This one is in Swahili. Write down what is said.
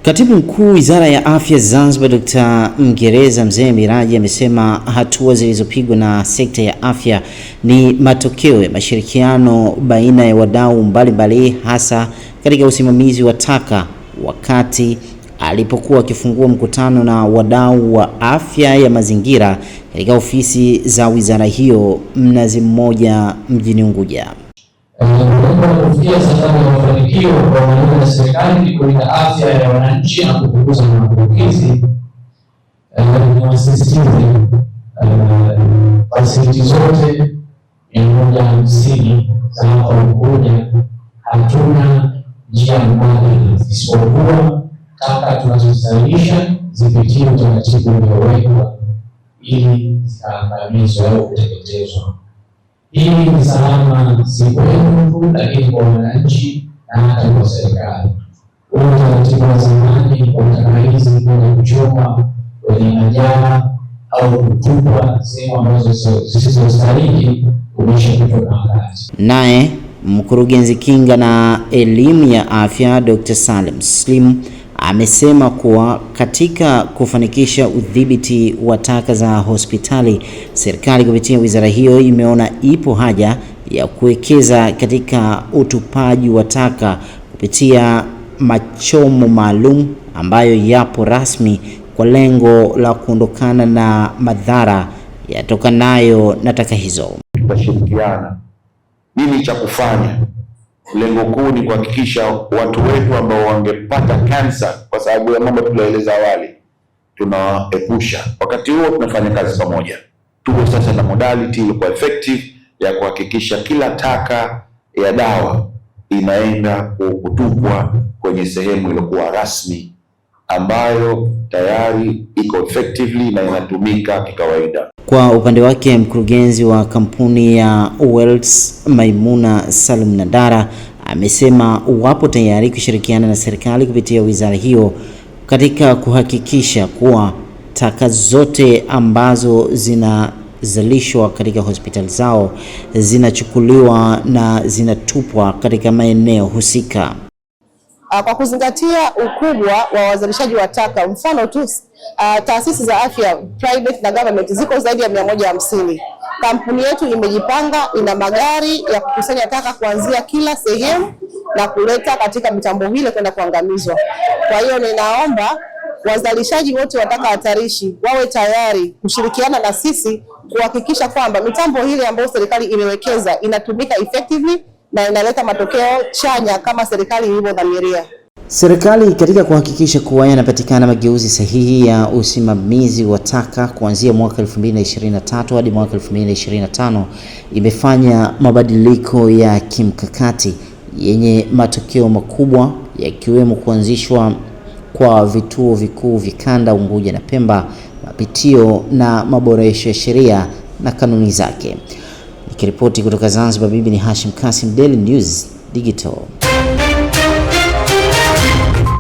Katibu Mkuu Wizara ya Afya Zanzibar Dr. Mgereza Mzee Miraji amesema hatua zilizopigwa na sekta ya afya ni matokeo ya mashirikiano baina ya wadau mbalimbali, hasa katika usimamizi wa taka, wakati alipokuwa akifungua mkutano na wadau wa afya ya mazingira katika ofisi za wizara hiyo Mnazi Mmoja mjini Unguja. Kufikia safari ya mafanikio kwa malengo ya serikali ni kulinda afya ya wananchi na kupunguza maambukizi. Niwasisitize fasiliti zote 150 za hapa Unguja hatuna njia mbadala isipokuwa taka tunazozalisha zipitie utaratibu uliowekwa ili zikaangamizwe au kuteketezwa. Hili ni salama si kwetu tu, lakini kwa wananchi na hata kwa serikali. Utaratibu wa zamani kwa taka hizi kwenda kuchoma kwenye majaa au kutupwa sehemu ambazo zisizostahili umeshapitwa na wakati. Naye mkurugenzi kinga na elimu ya afya Dr. Salim Slim amesema kuwa katika kufanikisha udhibiti wa taka za hospitali, serikali kupitia wizara hiyo imeona ipo haja ya kuwekeza katika utupaji wa taka kupitia machomo maalum ambayo yapo rasmi kwa lengo la kuondokana na madhara yatokanayo na taka hizo. Tutashirikiana nini cha kufanya. Lengo kuu ni kuhakikisha watu wetu ambao wangepata kansa kwa sababu ya mambo tuliyoeleza awali tunawaepusha. Wakati huo tunafanya kazi pamoja. Tuko sasa na modality iliyokuwa effective ya kuhakikisha kila taka ya dawa inaenda kutupwa kwenye sehemu iliyokuwa rasmi ambayo tayari iko effectively na inatumika kikawaida. Kwa upande wake, mkurugenzi wa kampuni ya Wells Maimuna Salum Nadara amesema wapo tayari kushirikiana na serikali kupitia wizara hiyo katika kuhakikisha kuwa taka zote ambazo zinazalishwa katika hospitali zao zinachukuliwa na zinatupwa katika maeneo husika. Kwa kuzingatia ukubwa wa wazalishaji wa taka, mfano tu taasisi za afya private na government ziko zaidi ya 150. Kampuni yetu imejipanga, ina magari ya kukusanya taka kuanzia kila sehemu na kuleta katika mitambo hile kwenda kuangamizwa. Kwa hiyo ninaomba wazalishaji wote wa taka hatarishi wawe tayari kushirikiana na sisi kuhakikisha kwamba mitambo hile ambayo serikali imewekeza inatumika effectively na inaleta matokeo chanya kama serikali ilivyodhamiria. Serikali katika kuhakikisha kuwa yanapatikana mageuzi sahihi ya usimamizi wa taka kuanzia mwaka 2023 hadi mwaka 2025 imefanya mabadiliko ya kimkakati yenye matokeo makubwa, yakiwemo kuanzishwa kwa vituo vikuu vikanda Unguja na Pemba, mapitio na maboresho ya sheria na kanuni zake. Nikiripoti kutoka Zanzibar, mimi ni Hashim Kasim, Daily News Digital.